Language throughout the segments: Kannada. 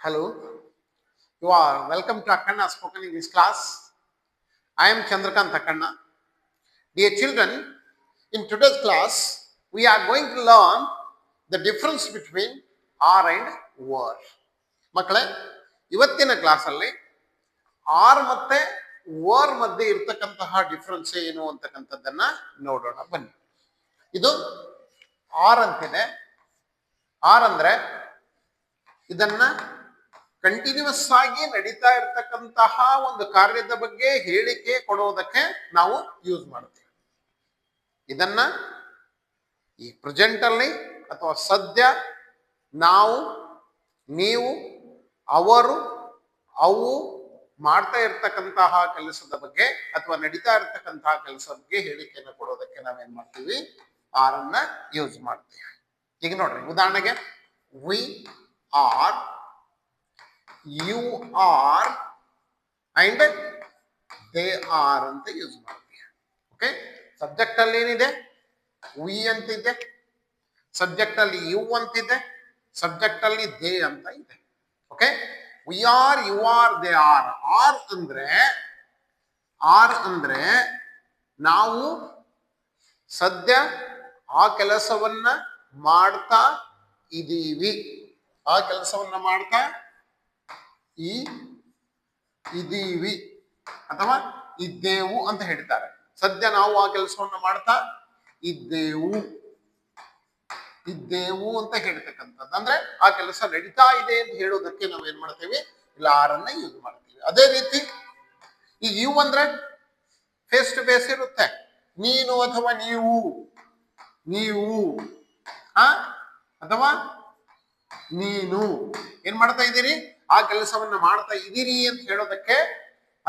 Hello, you are welcome to Akkanna Spoken English class. I am Chandrakant Akkanna. Dear children, in today's class, we are going to learn the difference between R and were. ಮಕ್ಕಳೇ, ಇವತ್ತಿನ ಕ್ಲಾಸಲ್ಲಿ ಆರ್ ಮತ್ತೆ ವರ್ ಮಧ್ಯೆ ಇರತಕ್ಕಂತಹ ಡಿಫರೆನ್ಸ್ ಏನು ಅಂತಕ್ಕಂಥದ್ದನ್ನ ನೋಡೋಣ ಬನ್ನಿ. ಇದು ಆರ್ ಅಂತಿದೆ. ಆರ್ ಅಂದ್ರೆ ಇದನ್ನ ಕಂಟಿನ್ಯೂಸ್ ಆಗಿ ನಡೀತಾ ಇರತಕ್ಕಂತಹ ಒಂದು ಕಾರ್ಯದ ಬಗ್ಗೆ ಹೇಳಿಕೆ ಕೊಡೋದಕ್ಕೆ ನಾವು ಯೂಸ್ ಮಾಡ್ತೀವಿ. ಇದನ್ನ ಈ ಪ್ರೆಸೆಂಟ್ ಅಲ್ಲಿ ಅಥವಾ ಸದ್ಯ, ನಾವು, ನೀವು, ಅವರು, ಅವು ಮಾಡ್ತಾ ಇರ್ತಕ್ಕಂತಹ ಕೆಲಸದ ಬಗ್ಗೆ ಅಥವಾ ನಡೀತಾ ಇರ್ತಕ್ಕಂತಹ ಕೆಲಸದ ಬಗ್ಗೆ ಹೇಳಿಕೆಯನ್ನು ಕೊಡೋದಕ್ಕೆ ನಾವೇನ್ ಮಾಡ್ತೀವಿ, ಆರ್ ಅನ್ನ ಯೂಸ್ ಮಾಡ್ತೀವಿ. ಈಗ ನೋಡ್ರಿ, ಉದಾಹರಣೆಗೆ we are, you are and they are ಅಂತ ಯೂಸ್ ಮಾಡ್ತೀವಿ. ಓಕೆ, ಸಬ್ಜೆಕ್ಟ್ ಅಲ್ಲಿ ಏನಿದೆ, ವಿ ಅಂತಿದೆ, ಸಬ್ಜೆಕ್ಟ್ ಅಲ್ಲಿ ಯು ಅಂತಿದೆ, ಸಬ್ಜೆಕ್ಟ್ ಅಲ್ಲಿ ದೇ ಅಂತ ಇದೆ. Okay, we are, you are, they are. Are ಅಂದ್ರೆ ನಾವು ಸದ್ಯ ಆ ಕೆಲಸವನ್ನ ಮಾಡ್ತಾ ಇದೀವಿ, ಆ ಕೆಲಸವನ್ನ ಮಾಡ್ತಾ ಇದೀವಿ ಅಥವಾ ಇದ್ದೇವು ಅಂತ ಹೇಳ್ತಾರೆ. ಸದ್ಯ ನಾವು ಆ ಕೆಲಸವನ್ನ ಮಾಡ್ತಾ ಇದ್ದೇವು ಅಂತ ಹೇಳ್ತಕ್ಕಂಥದ್ದು. ಅಂದ್ರೆ ಆ ಕೆಲಸ ನಡೀತಾ ಇದೆ ಅಂತ ಹೇಳೋದಕ್ಕೆ ನಾವು ಏನ್ ಮಾಡ್ತೇವೆ, ಇಲ್ಲ ಆರ್ ಅನ್ನ ಯೂಸ್ ಮಾಡ್ತೀವಿ. ಅದೇ ರೀತಿ ಈ ಯು ಅಂದ್ರೆ ಫೇಸ್ ಟು ಫೇಸ್ ಇರುತ್ತೆ. ನೀನು ಅಥವಾ ನೀವು ಅಥವಾ ನೀನು ಏನ್ ಮಾಡ್ತಾ ಇದ್ದೀರಿ, ಆ ಕೆಲಸವನ್ನ ಮಾಡ್ತಾ ಇದ್ದೀರಿ ಅಂತ ಹೇಳೋದಕ್ಕೆ,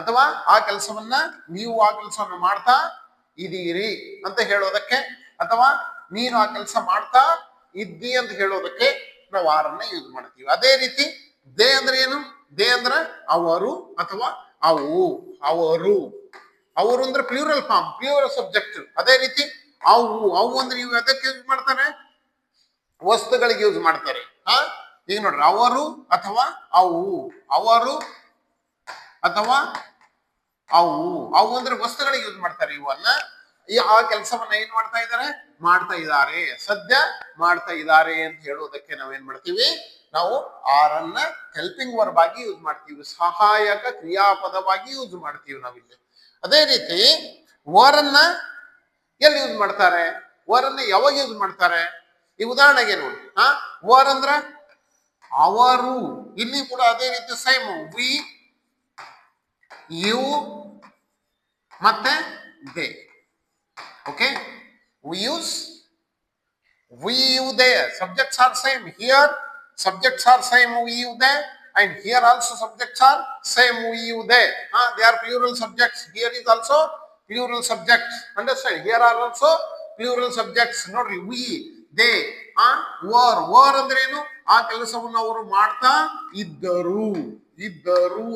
ಅಥವಾ ಆ ಕೆಲಸವನ್ನ ನೀವು ಆ ಕೆಲಸವನ್ನ ಮಾಡ್ತಾ ಇದ್ದೀರಿ ಅಂತ ಹೇಳೋದಕ್ಕೆ, ಅಥವಾ ನೀನು ಆ ಕೆಲಸ ಮಾಡ್ತಾ ಇದ್ದಿ ಅಂತ ಹೇಳೋದಕ್ಕೆ ನಾವು ಆರ್ ಅನ್ನ ಯೂಸ್ ಮಾಡ್ತೀವಿ. ಅದೇ ರೀತಿ ದೇ ಅಂದ್ರೆ ಏನು, ದೇ ಅಂದ್ರೆ ಅವರು ಅಥವಾ ಅವು. ಅವರು ಅಂದ್ರೆ ಪ್ಲೂರಲ್ ಫಾರ್ಮ್, ಪ್ಲೂರಲ್ ಸಬ್ಜೆಕ್ಟ್. ಅದೇ ರೀತಿ ಅವು ಅಂದ್ರೆ ಇವು ಅದಕ್ಕೆ ಯೂಸ್ ಮಾಡ್ತಾರೆ, ವಸ್ತುಗಳಿಗೆ ಯೂಸ್ ಮಾಡ್ತಾರೆ. ಈಗ ನೋಡ್ರಿ, ಅವರು ಅಥವಾ ಅವು, ಅವರು ಅಥವಾ ಅವು ಅಂದ್ರೆ ವಸ್ತುಗಳಿಗೆ ಯೂಸ್ ಮಾಡ್ತಾರೆ. ಇವನ್ನ ಆ ಕೆಲಸವನ್ನ ಏನ್ ಮಾಡ್ತಾ ಇದ್ದಾರೆ, ಸದ್ಯ ಮಾಡ್ತಾ ಇದ್ದಾರೆ ಅಂತ ಹೇಳೋದಕ್ಕೆ ನಾವೇನ್ ಮಾಡ್ತೀವಿ, ನಾವು ಆರ್ ಅನ್ನ ಹೆಲ್ಪಿಂಗ್ ವರ್ಬ್ ಆಗಿ ಯೂಸ್ ಮಾಡ್ತೀವಿ, ಸಹಾಯಕ ಕ್ರಿಯಾಪದವಾಗಿ ಯೂಸ್ ಮಾಡ್ತೀವಿ ನಾವಿಲ್ಲಿ. ಅದೇ ರೀತಿ ವರ್ ಅನ್ನ ಎಲ್ಲಿ ಯೂಸ್ ಮಾಡ್ತಾರೆ, ವರ್ ಅನ್ನ ಯಾವಾಗ ಯೂಸ್ ಮಾಡ್ತಾರೆ, ಈ ಉದಾಹರಣೆಗೆ ನೋಡಿ, ವರ್ ಅಂದ್ರ ಅವರು. ಇಲ್ಲಿ ಕೂಡ ಅದೇ ರೀತಿ ಸೇಮ್, ವಿ, ಯು ಮತ್ತೆ they. Okay, we use we, you, they. Subjects are same here, subjects are same, we, you, they, and here also subjects are same, we, you, they. They are plural subjects. Here is also plural subjects. Understand, here are also plural subjects. Nodri, we, they, were ಅಂದ್ರೆ ಏನು, ಆ ಕೆಲಸವನ್ನು ಅವರು ಮಾಡ್ತಾ ಇದ್ದರು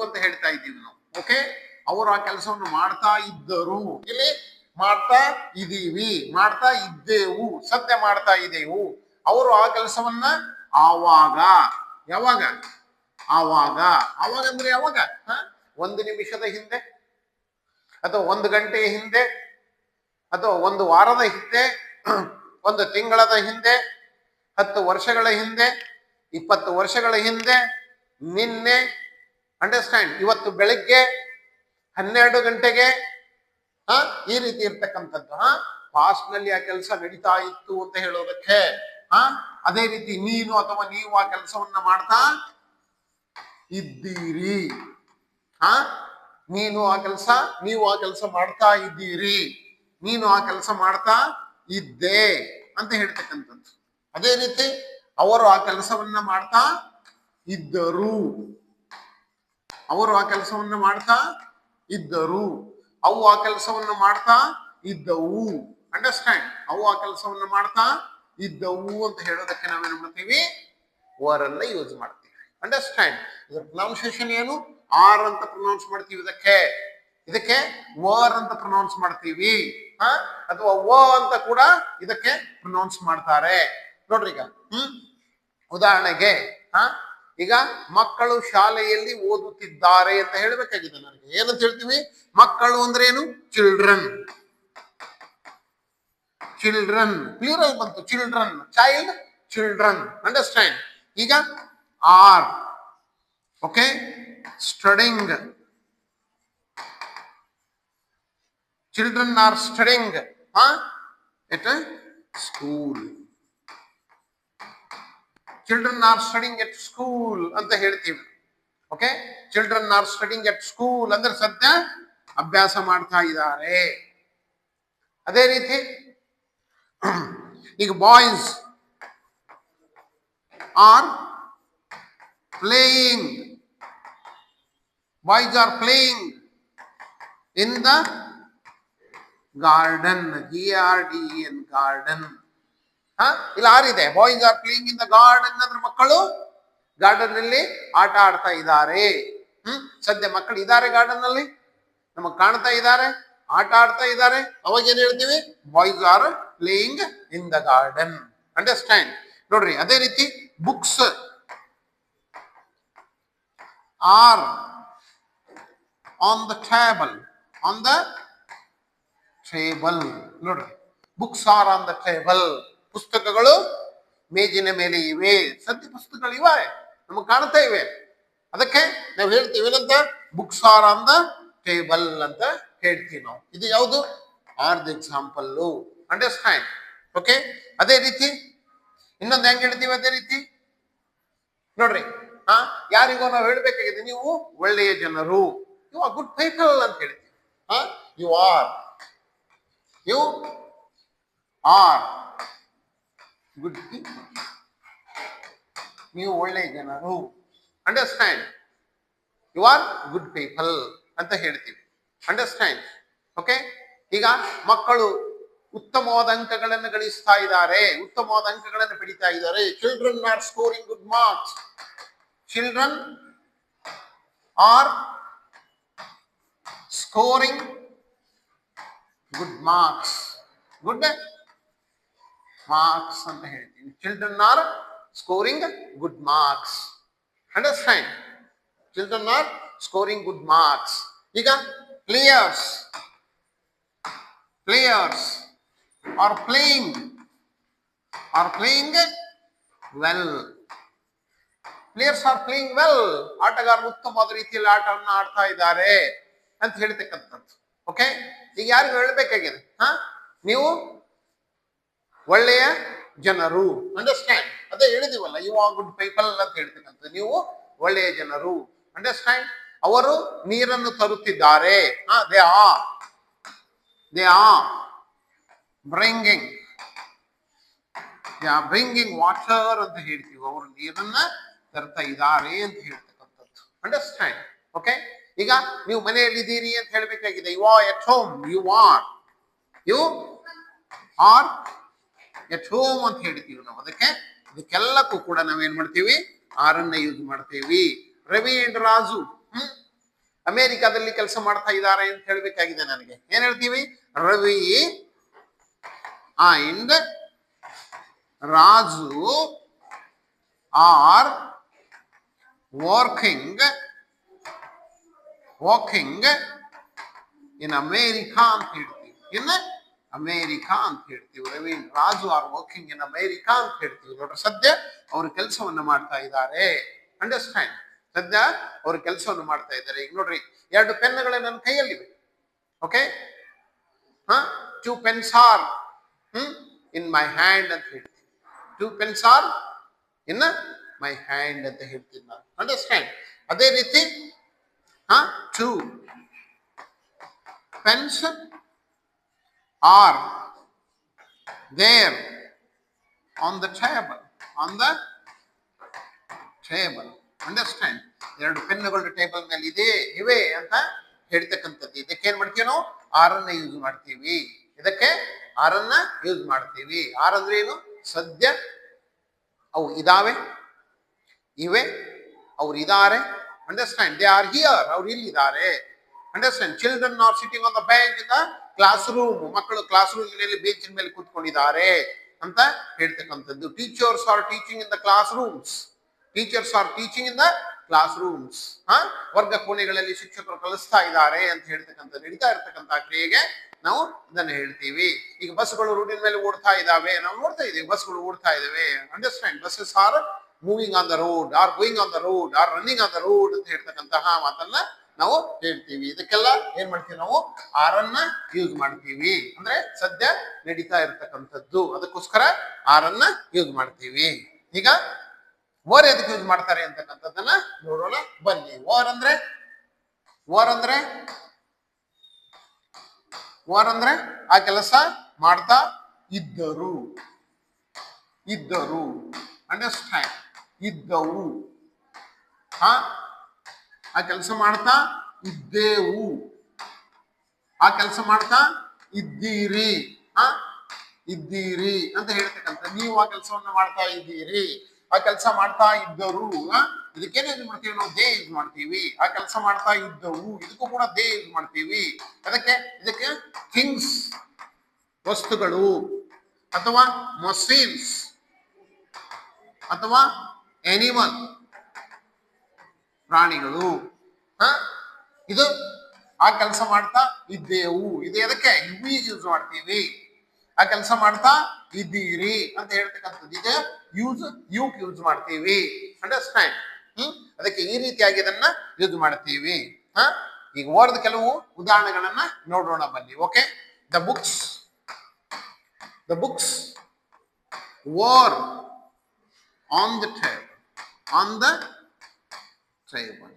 ಅಂತ ಹೇಳ್ತಾ ಇದ್ದೀವಿ ನಾವು. ಓಕೆ, ಅವರು ಆ ಕೆಲಸವನ್ನು ಮಾಡ್ತಾ ಇದ್ದರು. ಇಲ್ಲಿ ಮಾಡ್ತಾ ಇದೀವಿ, ಮಾಡ್ತಾ ಇದ್ದೇವು, ಸದ್ಯ ಮಾಡ್ತಾ ಇದ್ದೇವು. ಅವರು ಆ ಕೆಲಸವನ್ನ ಯಾವಾಗ ಅಂದ್ರೆ ಯಾವಾಗ, 1 ನಿಮಿಷದ ಹಿಂದೆ ಅಥವಾ 1 ಗಂಟೆಯ ಹಿಂದೆ ಅಥವಾ 1 ವಾರದ ಹಿಂದೆ, 1 ತಿಂಗಳದ ಹಿಂದೆ, 10 ವರ್ಷಗಳ ಹಿಂದೆ, 20 ವರ್ಷಗಳ ಹಿಂದೆ, ನಿನ್ನೆ. ಅಂಡರ್ಸ್ಟ್ಯಾಂಡ್, ಇವತ್ತು ಬೆಳಿಗ್ಗೆ 12 ಗಂಟೆಗೆ, ಈ ರೀತಿ ಇರ್ತಕ್ಕಂಥದ್ದು. ಪಾಸ್ಟ್ ನಲ್ಲಿ ಆ ಕೆಲಸ ನಡೀತಾ ಇತ್ತು ಅಂತ ಹೇಳೋದಕ್ಕೆ. ಅದೇ ರೀತಿ ನೀನು ಅಥವಾ ನೀವು ಆ ಕೆಲಸವನ್ನ ಮಾಡ್ತಾ ಇದ್ದೀರಿ, ನೀವು ಆ ಕೆಲಸ ಮಾಡ್ತಾ ಇದ್ದೀರಿ, ನೀನು ಆ ಕೆಲಸ ಮಾಡ್ತಾ ಇದ್ದೆ ಅಂತ ಹೇಳ್ತಕ್ಕಂಥದ್ದು. ಅದೇ ರೀತಿ ಅವರು ಆ ಕೆಲಸವನ್ನ ಮಾಡ್ತಾ ಇದ್ದರು, ಅವರು ಆ ಕೆಲಸವನ್ನ ಮಾಡ್ತಾ ಇದ್ದರು, ಅವು ಆ ಕೆಲಸವನ್ನು ಮಾಡ್ತಾ ಇದ್ದವು. ಅಂಡರ್ಸ್ಟ್ಯಾಂಡ್, ಅವು ಆ ಕೆಲಸವನ್ನು ಮಾಡ್ತಾ ಇದ್ದವು ಅಂತ ಹೇಳೋದಕ್ಕೆ ನಾವೇನು ಮಾಡ್ತೀವಿ, ವರ್ ಅನ್ನ ಯೂಸ್ ಮಾಡ್ತೀವಿ. ಅಂಡರ್ಸ್ಟ್ಯಾಂಡ್, ಇದರ ಪ್ರೊನೌನ್ಸಿಯೇಷನ್ ಏನು, ಆರ್ ಅಂತ ಪ್ರೊನೌನ್ಸ್ ಮಾಡ್ತೀವಿ, ಇದಕ್ಕೆ ವರ್ ಅಂತ ಪ್ರೊನೌನ್ಸ್ ಮಾಡ್ತೀವಿ, ಅಥವಾ ವ ಅಂತ ಕೂಡ ಇದಕ್ಕೆ ಪ್ರೊನೌನ್ಸ್ ಮಾಡ್ತಾರೆ. ನೋಡ್ರಿ, ಈಗ ಉದಾಹರಣೆಗೆ ಈಗ ಮಕ್ಕಳು ಶಾಲೆಯಲ್ಲಿ ಓದುತ್ತಿದ್ದಾರೆ ಅಂತ ಹೇಳ್ಬೇಕಾಗಿದೆ ನನಗೆ. ಏನಂತ ಹೇಳ್ತೀವಿ? ಮಕ್ಕಳು ಅಂದ್ರೆ ಏನು? ಚಿಲ್ಡ್ರನ್. ಚಿಲ್ಡ್ರನ್ ಪ್ಲೂರಲ್ ಬಂತು. Children, child, children. ಅಂಡರ್ಸ್ಟ್ಯಾಂಡ್? ಈಗ are, okay, studying. Children are studying at school. Children are studying at school ಅಂತ ಹೇಳ್ತೀವಿ. Okay, children are studying at school ಅಂದ್ರೆ ಸದ್ಯ ಅಭ್ಯಾಸ ಮಾಡ್ತಾ ಇದ್ದಾರೆ. ಅದೇ ರೀತಿ ಈಗ boys are playing. Boys are playing in the garden. GARDEN, garden. ಇಲ್ಲಿ ಆರಿದೆ. Boys are playing in the garden ಅಂದ್ರೆ ಮಕ್ಕಳು ಗಾರ್ಡನ್ ನಲ್ಲಿ ಆಟ ಆಡ್ತಾ ಇದ್ದಾರೆ. ಸದ್ಯ ಮಕ್ಕಳು ಇದ್ದಾರೆ ಗಾರ್ಡನ್ ನಲ್ಲಿ, ನಮಗ್ ಕಾಣ್ತಾ ಇದ್ದಾರೆ, ಆಟ ಆಡ್ತಾ ಇದ್ದಾರೆ. ಅವಾಗ ಏನ್ ಹೇಳ್ತೀವಿ? Boys are playing in the garden. Understand? ನೋಡ್ರಿ, ಅದೇ ರೀತಿ books are on the table. On the table. ನೋಡ್ರಿ, books are on the table. ಪುಸ್ತಕಗಳು ಮೇಜಿನ ಮೇಲೆ ಇವೆ. ಸದ್ಯ ಪುಸ್ತಕಗಳು ಇವೆ, ನಮಗೆ ಕಾಣ್ತಾ ಇವೆ. ಅದಕ್ಕೆ ನಾವು ಹೇಳ್ತೀವಿ ಏನಂತ? Books are on the table ಅಂತ ಹೇಳ್ತೀವಿ ನಾವು. ಇದು ಯಾವುದು? Are the example. Understand? Okay, ಅದೇ ರೀತಿ ಇನ್ನೊಂದು ಹೆಂಗ್ ಹೇಳ್ತೀವಿ? ಅದೇ ರೀತಿ ನೋಡ್ರಿ, ಯಾರಿಗೋ ನಾವು ಹೇಳ್ಬೇಕಾಗಿದೆ, ನೀವು ಒಳ್ಳೆಯ ಜನರು, ಯು ಆರ್ ಗುಡ್ ಪೀಪಲ್ ಅಂತ ಹೇಳ್ತೀವಿ. ಯು ಆರ್ ಗುಡ್ ಪೀಪಲ್, ನೀವು ಒಳ್ಳೆಯ ಜನರು. Understand? You are good people ಅಂತ ಹೇಳ್ತೀವಿ. ಅಂಡರ್ಸ್ಟ್ಯಾಂಡ್? ಓಕೆ, ಈಗ ಮಕ್ಕಳು ಉತ್ತಮವಾದ ಅಂಕಗಳನ್ನು ಗಳಿಸ್ತಾ ಇದ್ದಾರೆ, ಉತ್ತಮವಾದ ಅಂಕಗಳನ್ನು ಪಡಿತಾ ಇದ್ದಾರೆ. Children are scoring good marks. Children are scoring good marks. Good marks ಅಂತ ಹೇಳ್ತೀವಿ. Children are scoring good marks. Understand? Children are scoring good marks. ಈಗ players are playing well. Players are playing well. ಆಟಗಾರರು ಉತ್ತಮವಾದ ರೀತಿಯಲ್ಲಿ ಆಟವನ್ನು ಆಡ್ತಾ ಇದ್ದಾರೆ ಅಂತ ಹೇಳ್ತಕ್ಕಂಥದ್ದು. ಓಕೆ, ಈಗ ಯಾರಿಗೂ ಹೇಳ್ಬೇಕಾಗಿದೆ, ನೀವು ಒಳ್ಳೆಯ ಜನರು. ಅಂಡರ್ಸ್ಟ್ಯಾಂಡ್? ಅದೇ ಹೇಳಿದಿವಲ್ಲ, ಯು ಆರ್ ಗುಡ್ ಪೀಪಲ್ ಅಂತ ಹೇಳ್ತಕ್ಕಂಥದ್ದು. ನೀವು ಒಳ್ಳೆಯ ಜನರು. ಅಂಡರ್ಸ್ಟ್ಯಾಂಡ್? ಅವರು ನೀರನ್ನು ತರುತ್ತಿದ್ದಾರೆ. ದೇ ಆರ್ ಬ್ರಿಂಗಿಂಗ್ ವಾಟರ್ ಅಂತ ಹೇಳ್ತೀವಿ. ಅವರು ನೀರನ್ನ ತರ್ತಾ ಇದ್ದಾರೆ ಅಂತ ಹೇಳ್ತಕ್ಕಂಥದ್ದು. ಅಂಡರ್ಸ್ಟ್ಯಾಂಡ್? ಓಕೆ, ಈಗ ನೀವು ಮನೆಯಲ್ಲಿದ್ದೀರಿ ಅಂತ ಹೇಳ್ಬೇಕಾಗಿದೆ. You are at home. You are at home ಅಂತ ಹೇಳ್ತೀವಿ ನಾವು. ಇದಕ್ಕೆಲ್ಲಕ್ಕೂ ಕೂಡ ನಾವೇನ್ ಮಾಡ್ತೀವಿ? ಆರನ್ನ ಯೂಸ್ ಮಾಡ್ತೀವಿ. ರವಿ ಅಂಡ್ ರಾಜು ಅಮೆರಿಕಾದಲ್ಲಿ ಕೆಲಸ ಮಾಡ್ತಾ ಇದ್ದಾರೆ ಅಂತ ಹೇಳ್ಬೇಕಾಗಿದೆ ನನಗೆ. ಏನ್ ಹೇಳ್ತೀವಿ? Ravi and Raju are working in America ಅಂತ ಹೇಳ್ತೀವಿ. ಇನ್ ಅಮೇರಿಕಾ ಅಂತ ಹೇಳ್ತೀವಿ. Ravi Raju are working in America ಅಂತ ಹೇಳ್ತೀವಿ. ನೋಡ್ರಿ, ಸದ್ಯ ಅವರು ಕೆಲಸವನ್ನ ಮಾಡ್ತಾ ಇದ್ದಾರೆ. ಅಂಡರ್ಸ್ಟ್ಯಾಂಡ್? ಸದ್ಯ ಅವರು ಕೆಲಸವನ್ನು ಮಾಡ್ತಾ ಇದ್ದಾರೆ. ಈಗ ನೋಡ್ರಿ, 2 ಪೆನ್ನುಗಳು ನನ್ನ ಕೈಯಲ್ಲಿವೆ. Okay, 2 pens are in my hand ಅಂತ ಹೇಳ್ತೀವಿ. 2 pens are in my hand ಅಂತ ಹೇಳ್ತೀನಿ ನಾನು. ಅಂಡರ್ಸ್ಟ್ಯಾಂಡ್? ಅದೇ ರೀತಿ 2 pens are there on the table. Understand? 2 ಪೆನ್ನುಗಳು ಟೇಬಲ್ ಮೇಲೆ ಇವೆ ಅಂತ ಹೇಳ್ತಕ್ಕಂಥದ್ದು. ಇದಕ್ಕೆ ಏನ್ ಮಾಡ್ತೀವಿ ನಾವು? ಆರನ್ನ ಯೂಸ್ ಮಾಡ್ತೀವಿ. ಆರ್ ಅಂದ್ರೆ ಏನು? ಸದ್ಯ ಅವು ಇದಾವೆ, ಇವೆ, ಅವ್ರು ಇದ್ದಾರೆ. ಅಂಡರ್ಸ್ಟ್ಯಾಂಡ್? They are here. ಅವ್ರು ಇಲ್ಲಿದ್ದಾರೆ. Understand? Children are sitting on the bench in the classroom. ಮಕ್ಕಳು ಕ್ಲಾಸ್ ರೂಮ್ ನಲ್ಲಿ ಬೆಂಚಿನ ಮೇಲೆ ಕೂತ್ಕೊಂಡಿದ್ದಾರೆ ಅಂತ ಹೇಳ್ತಕ್ಕಂಥದ್ದು. Teachers are teaching in the classrooms. Teachers are teaching in the classrooms. ವರ್ಗ ಕೋಣೆಗಳಲ್ಲಿ ಶಿಕ್ಷಕರು ಕಲಿಸ್ತಾ ಇದ್ದಾರೆ ಅಂತ ಹೇಳ್ತಕ್ಕಂಥ ನಡೀತಾ ಇರ್ತಕ್ಕಂಥ ಕ್ರಿಯೆಗೆ ನಾವು ಇದನ್ನ ಹೇಳ್ತೀವಿ. ಈಗ ಬಸ್ಗಳು ರೂಟಿನ ಮೇಲೆ ಓಡ್ತಾ ಇದಾವೆ, ನಾವು ನೋಡ್ತಾ ಇದೀವಿ ಬಸ್ಗಳು ಓಡ್ತಾ ಇದಾವೆ. Understand, buses are moving on the road, are going on the road, R running on the road ಅಂತ ಹೇಳ್ತಕ್ಕಂತಹ ಮಾತನ್ನ ನಾವು ಹೇಳ್ತೀವಿ. ಇದಕ್ಕೆಲ್ಲ ಏನ್ ಮಾಡ್ತೀವಿ ನಾವು ಆರನ್ನ ಯೂಸ್ ಮಾಡ್ತೀವಿ. ಅಂದ್ರೆ ಸದ್ಯ ನಡೀತಾ ಇರ್ತಕ್ಕಂಥದ್ದು, ಅದಕ್ಕೋಸ್ಕರ ಆರನ್ನ ಯೂಸ್ ಮಾಡ್ತೀವಿ. ಈಗ ವರ್ ಎದಕ್ಕೆ ಯೂಸ್ ಮಾಡ್ತಾರೆ ಅಂತಕ್ಕಂಥದ್ದನ್ನ ನೋಡೋಣ ಬನ್ನಿ. ವರ್ ಅಂದ್ರೆ ಆ ಕೆಲಸ ಮಾಡ್ತಾ ಇದ್ದರು. ಅಂಡರ್ಸ್ಟ್ಯಾಂಡ್, ಇದ್ದವು. ಆ ಕೆಲಸ ಮಾಡ್ತಾ ಇದ್ದೇವು, ಆ ಕೆಲಸ ಮಾಡ್ತಾ ಇದ್ದೀರಿ, ಇದ್ದೀರಿ ಅಂತ ಹೇಳ್ತಕ್ಕಂಥ. ನೀವು ಆ ಕೆಲಸವನ್ನ ಮಾಡ್ತಾ ಇದ್ದೀರಿ, ಆ ಕೆಲಸ ಮಾಡ್ತಾ ಇದ್ದರು. ಇದಕ್ಕೇನು ಯೂಸ್ ಮಾಡ್ತೀವಿ ನಾವು? ದೇ ಯೂಸ್ ಮಾಡ್ತೀವಿ. ಆ ಕೆಲಸ ಮಾಡ್ತಾ ಇದ್ದವು, ಇದಕ್ಕೂ ಕೂಡ ದೇ ಯೂಸ್ ಮಾಡ್ತೀವಿ. ಇದಕ್ಕೆ ಥಿಂಗ್ಸ್, ವಸ್ತುಗಳು, ಅಥವಾ ಮಷೀನ್ಸ್, ಅಥವಾ ಎನಿಮಲ್, ಪ್ರಾಣಿಗಳು. ಇದು ಆ ಕೆಲಸ ಮಾಡ್ತಾ ಇದ್ದೇವು, ಇದು ಎದಕ್ಕೆ ಯೂಸ್ ಮಾಡ್ತೀವಿ. ಆ ಕೆಲಸ ಮಾಡ್ತಾ ಇದ್ದೀರಿ ಅಂತ ಹೇಳ್ತಕ್ಕಂಥದ್ದು ಇದು ಯೂಸ್ ಮಾಡ್ತೀವಿ. ಅಂಡರ್ಸ್ಟ್ಯಾಂಡ್. ಅದಕ್ಕೆ ಈ ರೀತಿಯಾಗಿ ಇದನ್ನ ಯೂಸ್ ಮಾಡ್ತೀವಿ. ಈಗ ಓರ್ದ ಕೆಲವು ಉದಾಹರಣೆಗಳನ್ನ ನೋಡೋಣ ಬನ್ನಿ. Okay, the books were on the table.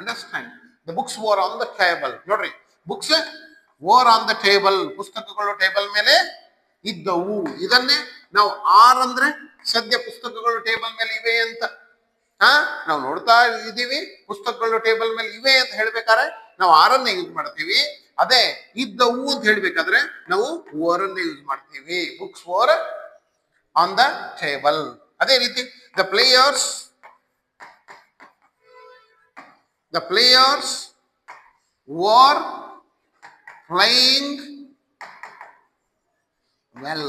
Understand, the books were on the table. ನೋಡ್ರಿ, books were on the table, ಪುಸ್ತಕಗಳು ಟೇಬಲ್ ಮೇಲೆ ಇದ್ದವು. ಇದನ್ನೇ ನಾವು ಆರ್ ಅಂದ್ರೆ ಸದ್ಯ ಪುಸ್ತಕಗಳು ಟೇಬಲ್ ಮೇಲೆ ಇವೆ ಅಂತ ನಾವು ನೋಡ್ತಾ ಇದ್ದೀವಿ. ಪುಸ್ತಕಗಳು ಟೇಬಲ್ ಮೇಲೆ ಇವೆ ಅಂತ ಹೇಳ್ಬೇಕಾದ್ರೆ ನಾವು ಆರನ್ನ ಯೂಸ್ ಮಾಡ್ತೀವಿ. ಅದೇ ಇದ್ದವು ಅಂತ ಹೇಳ್ಬೇಕಾದ್ರೆ ನಾವು ವರ್ ಅನ್ನ ಯೂಸ್ ಮಾಡ್ತೀವಿ. Books were on the table. ಅದೇ ರೀತಿ the players were playing well.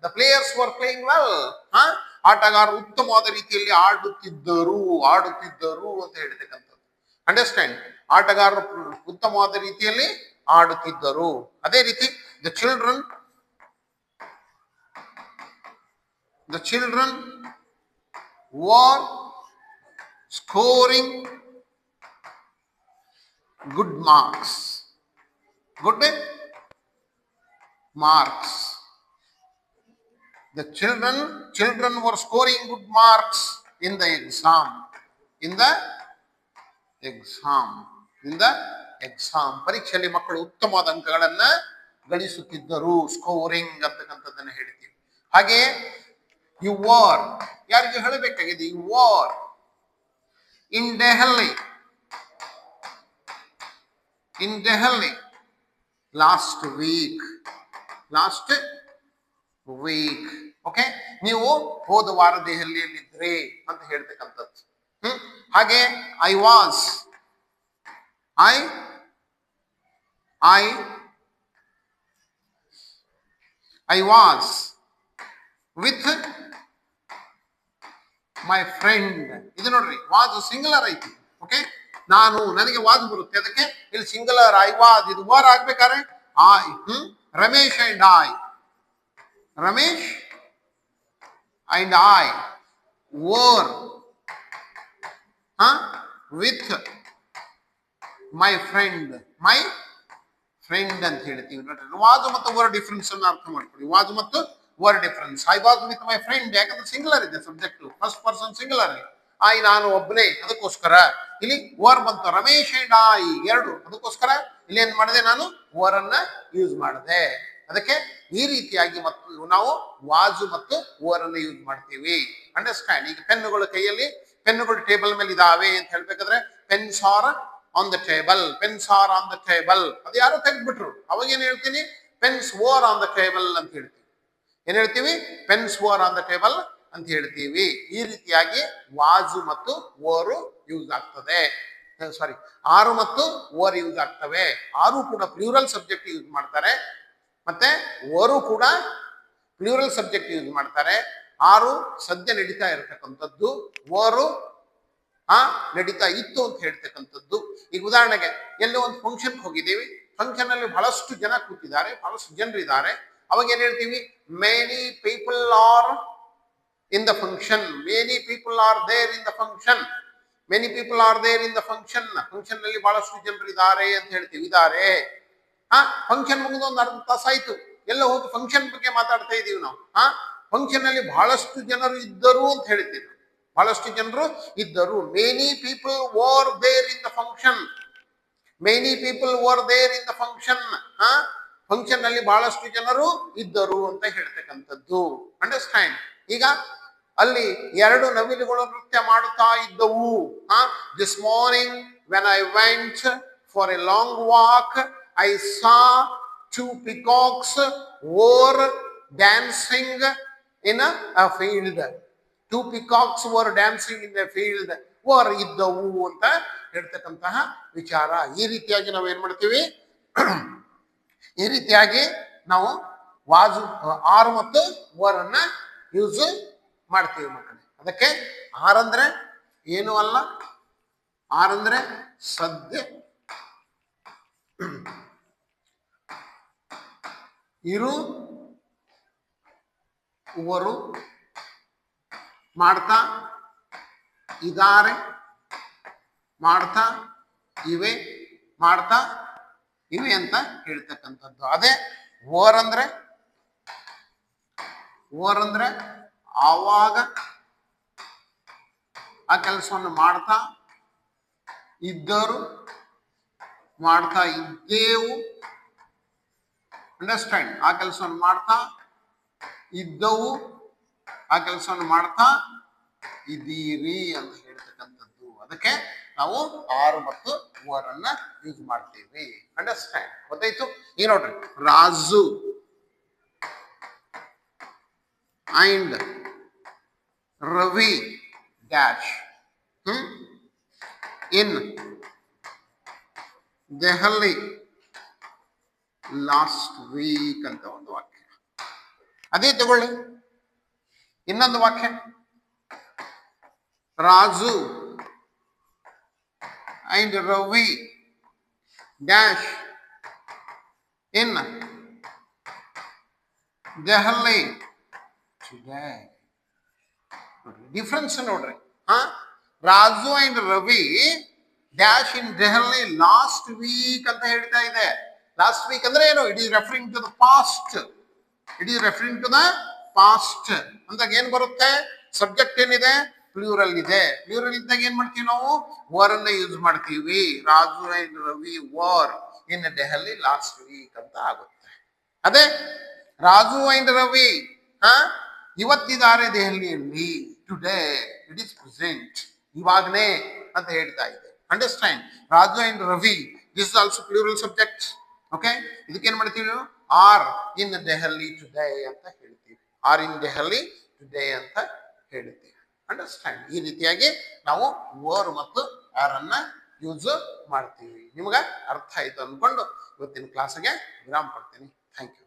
The players were playing well. ಆಟಗಾರರು ಉತ್ತಮವಾದ ರೀತಿಯಲ್ಲಿ ಆಡುತ್ತಿದ್ದರು ಅಂತ ಹೇಳ್ತಕ್ಕಂಥದ್ದು. ಅಂಡರ್ಸ್ಟ್ಯಾಂಡ್, ಆಟಗಾರರು ಉತ್ತಮವಾದ ರೀತಿಯಲ್ಲಿ ಆಡುತ್ತಿದ್ದರು. ಅದೇ ರೀತಿ the children were scoring good marks. The children were scoring good marks in the exam. ಪರೀಕ್ಷೆಯಲ್ಲಿ ಮಕ್ಕಳು ಉತ್ತಮವಾದ ಅಂಕಗಳನ್ನ ಗಳಿಸುತ್ತಿದ್ದರು. ಸ್ಕೋರಿಂಗ್ ಅಂತಕ್ಕಂಥದ್ದನ್ನ ಹೇಳ್ತೀವಿ. ಹಾಗೆ ಯು ವಾರ್, ಯಾರಿಗೆ ಹೇಳಬೇಕಾಗಿದೆ? You were in Delhi last week. Okay, ನೀವು ಹೋದ ವಾರ ದೆಹಲಿಯಲ್ಲಿದ್ರಿ ಅಂತ ಹೇಳ್ತಕ್ಕಂಥದ್ದು. ಹಾಗೆ I was with my friend. ಇದು ನೋಡ್ರಿ, ವಾಸ್ ಸಿಂಗುಲರ್ ಐತಿ. ಓಕೆ, ನನಗೆ ವಾಸ್ ಬರುತ್ತೆ, ಅದಕ್ಕೆ ಇಲ್ಲಿ ಸಿಂಗುಲರ್ ಐ ವಾಸ್. ಇದು ವಾರ್ ಆಗ್ಬೇಕಾದ್ರೆ Ramesh and I were with my friend ಅಂತ ಹೇಳ್ತೀವಿ. ನೋಡ್ರಿ, ವಾಸ್ ಮತ್ತು ವರ್ ಡಿಫರೆನ್ಸ್ ಅನ್ನು ಅರ್ಥ ಮಾಡ್ಕೊಳ್ಳಿ. ವಾಸ್ ಮತ್ತು var difference. I was with my friend, ಯಾಕಂದ್ರೆ ಸಿಂಗುಲರ್ ಇದೆ subject, first person singular. I ನಾನು ಒಬ್ಬನೇ, ಅದಕ್ಕೋಸ್ಕರ ಇಲ್ಲಿ ವರ್ ಬಂತು. ರಮೇಶ್ ಅಂಡ್ ಐ ಎರಡು, ಅದಕ್ಕೋಸ್ಕರ ಇಲ್ಲಿ ಏನ್ ಮಾಡಿದೆ? ನಾನು ವರ್ ಅನ್ನ ಯೂಸ್ ಮಾಡಿದೆ. ಅದಕ್ಕೆ ಈ ರೀತಿಯಾಗಿ ಮತ್ತು ನಾವು ವಾಜು ಮತ್ತು ವರ್ ಅನ್ನ ಯೂಸ್ ಮಾಡ್ತೀವಿ. ಅಂಡರ್ಸ್ಟ್ಯಾಂಡ್. ಈಗ ಪೆನ್ನುಗಳು ಟೇಬಲ್ ಮೇಲೆ ಇದಾವೆ ಅಂತ ಹೇಳ್ಬೇಕಾದ್ರೆ pens are on the table. ಅದು ಯಾರೋ ತೆಗೆದ್ಬಿಟ್ರು, ಅವಾಗ ಏನ್ ಹೇಳ್ತೀನಿ? Pens were on the table ಅಂತ ಹೇಳ್ತೀವಿ. ಏನ್ ಹೇಳ್ತೀವಿ? Pens were on the table ಅಂತ ಹೇಳ್ತೀವಿ. ಈ ರೀತಿಯಾಗಿ ವಾಜು ಮತ್ತು ವರ್ ಯೂಸ್ ಆಗ್ತದೆ. ಆರು ಮತ್ತು ವರ್ ಯೂಸ್ ಆಗ್ತವೆ. ಆರು ಕೂಡ ಪ್ಲೂರಲ್ ಸಬ್ಜೆಕ್ಟ್ ಯೂಸ್ ಮಾಡ್ತಾರೆ, ಮತ್ತೆ ವರ್ ಕೂಡ ಪ್ಲೂರಲ್ ಸಬ್ಜೆಕ್ಟ್ ಯೂಸ್ ಮಾಡ್ತಾರೆ. ಆರು ಸದ್ಯ ನಡೀತಾ ಇರತಕ್ಕಂಥದ್ದು, ಓರು ನಡೀತಾ ಇತ್ತು ಅಂತ ಹೇಳ್ತಕ್ಕಂಥದ್ದು. ಈಗ ಉದಾಹರಣೆಗೆ ಎಲ್ಲೋ ಒಂದು ಫಂಕ್ಷನ್ ಹೋಗಿದ್ದೀವಿ, ಫಂಕ್ಷನ್ ಅಲ್ಲಿ ಬಹಳಷ್ಟು ಜನ ಕೂತಿದ್ದಾರೆ, ಬಹಳಷ್ಟು ಜನರಿದ್ದಾರೆ. ಅವಾಗ ಏನ್ ಹೇಳ್ತೀವಿ? Many people are in the function, many people are there in the function, many people are there in the function. Function ನಲ್ಲಿ ಬಹಳಷ್ಟು ಜನರಿದ್ದಾರೆ ಅಂತ ಹೇಳ್ತೀವಿ, ಇದ್ದಾರೆ. ಫಂಕ್ಷನ್ ಮುಗಿದು ಒಂದು ಅರ್ಧ ತಾಸಾಯ್ತು, ಎಲ್ಲ ಹೋಗಿ ಫಂಕ್ಷನ್ ಬಗ್ಗೆ ಮಾತಾಡ್ತಾ ಇದೀವಿ ನಾವು. ಫಂಕ್ಷನ್ ಅಲ್ಲಿ ಬಹಳಷ್ಟು ಜನರು ಇದ್ದರು ಅಂತ ಹೇಳ್ತೀವಿ, ಬಹಳಷ್ಟು ಜನರು ಇದ್ದರು. Many people were there in the function, many people were there in the function. Function ನಲ್ಲಿ ಬಹಳಷ್ಟು ಜನರು ಇದ್ದರು ಅಂತ ಹೇಳ್ತಕ್ಕಂಥದ್ದು. ಅಂಡರ್ಸ್ಟ್ಯಾಂಡ್? ಈಗ ಅಲ್ಲಿ ಎರಡು ನವಿಲುಗಳು ನೃತ್ಯ ಮಾಡುತ್ತಾ ಇದ್ದವು. This morning when I went for A long walk I saw two peacocks were dancing in a field. Two peacocks were dancing in a field. were ಇದ್ದವು ಅಂತ ಹೇಳ್ತಕ್ಕಂತಹ ವಿಚಾರ. ಈ ರೀತಿಯಾಗಿ ನಾವು ಏನ್ ಮಾಡ್ತೀವಿ? ಈ ರೀತಿಯಾಗಿ ನಾವು ವಾಜು ಆರ್ ಮತ್ತು ವರ್ ಅನ್ನ ಯೂಸ್ ಮಾಡ್ತೀವಿ ಮಕ್ಕಳೇ. ಅದಕ್ಕೆ ಆರ್ ಅಂದ್ರೆ ಏನು ಅಲ್ಲ, ಆರ್ ಅಂದ್ರೆ ಸದ್ಯ ಇರು ವರು ಮಾಡ್ತಾ ಇದ್ದಾರೆ, ಮಾಡ್ತಾ ಇವೆ, ಮಾಡ್ತಾ ಇವೆ ಅಂತ ಹೇಳ್ತಕ್ಕಂಥದ್ದು. ಅದೇ ಓರ್ ಅಂದ್ರೆ ಆವಾಗ ಆ ಕೆಲಸವನ್ನು ಮಾಡ್ತಾ ಇದ್ದರು, ಮಾಡ್ತಾ ಇದ್ದೇವು. ಅಂಡರ್ಸ್ಟ್ಯಾಂಡ್? ಆ ಕೆಲಸವನ್ನು ಮಾಡ್ತಾ ಇದ್ದವು, ಆ ಕೆಲಸವನ್ನು ಮಾಡ್ತಾ ಇದ್ದೀರಿ ಅಂತ ಹೇಳ್ತಕ್ಕಂಥದ್ದು. ಅದಕ್ಕೆ ನಾವು ಆರ್ ಮತ್ತು ವರ್ ಅನ್ನ ಯೂಸ್ ಮಾಡ್ತೀವಿ. ಅಂಡರ್ಸ್ಟ್ಯಾಂಡ್? ಗೊತ್ತಾಯ್ತು? ಈಗ ನೋಡ್ರಿ, Raju and Ravi dash in Delhi last week ಅಂತ ಒಂದು ವಾಕ್ಯ. ಅದೇ ತಗೊಳ್ಳಿ ಇನ್ನೊಂದು ವಾಕ್ಯ, Raju and Ravi dash in Delhi today. Difference ನೋಡ್ರಿ. Raju and Ravi dash in Delhi last week ಅಂತ ಹೇಳ್ತಾ ಇದೆ. ಲಾಸ್ಟ್ ವೀಕ್ ಅಂದ್ರೆ ಏನು? It is referring to the past. It is referring to the past ಅಂದಾಗ ಏನ್ ಬರುತ್ತೆ? ಸಬ್ಜೆಕ್ಟ್ ಏನಿದೆ? ಪ್ಲೂರಲ್ ಇದೆ. ಪ್ಲೂರಲ್ ಇದ್ದಾಗ ಏನ್ ಮಾಡ್ತೀವಿ ನಾವು? ವರ್ ಅನ್ನ ಯೂಸ್ ಮಾಡ್ತೀವಿ. Raju and Ravi were in Delhi last week ಅಂತ ಆಗುತ್ತೆ. ಅದೇ ರಾಜು ಅಂಡ್ ರವಿ ಇವತ್ತಿದ್ದಾರೆ ದೆಹಲಿಯಲ್ಲಿ, ಟುಡೇ ಇಟ್ ಈಸ್ ಪ್ರೆಸೆಂಟ್, ಇವಾಗನೇ ಅಂತ ಹೇಳ್ತಾ ಇದೆ. Understand? Raju and Ravi, this is also plural subject. Okay, ಇದಕ್ಕೇನ್ ಮಾಡ್ತೀವಿ? ಆರ್ ಇನ್ ದೆಹಲಿ ಟುಡೇ ಅಂತ ಹೇಳ್ತೀವಿ. ಆರ್ ಇನ್ ದೆಹಲಿ ಟುಡೇ ಅಂತ ಹೇಳ್ತೀವಿ. ಅಂಡರ್ಸ್ಟ್ಯಾಂಡ್? ಈ ರೀತಿಯಾಗಿ ನಾವು ವರ್ ಮತ್ತು ಆರ್ ಅನ್ನ ಯೂಸ್ ಮಾಡ್ತೀವಿ. ನಿಮ್ಗೆ ಅರ್ಥ ಆಯ್ತು ಅನ್ಕೊಂಡು ಇವತ್ತಿನ ಕ್ಲಾಸ್ಗೆ ವಿರಾಮ ಕೊಡ್ತೀನಿ. Thank you.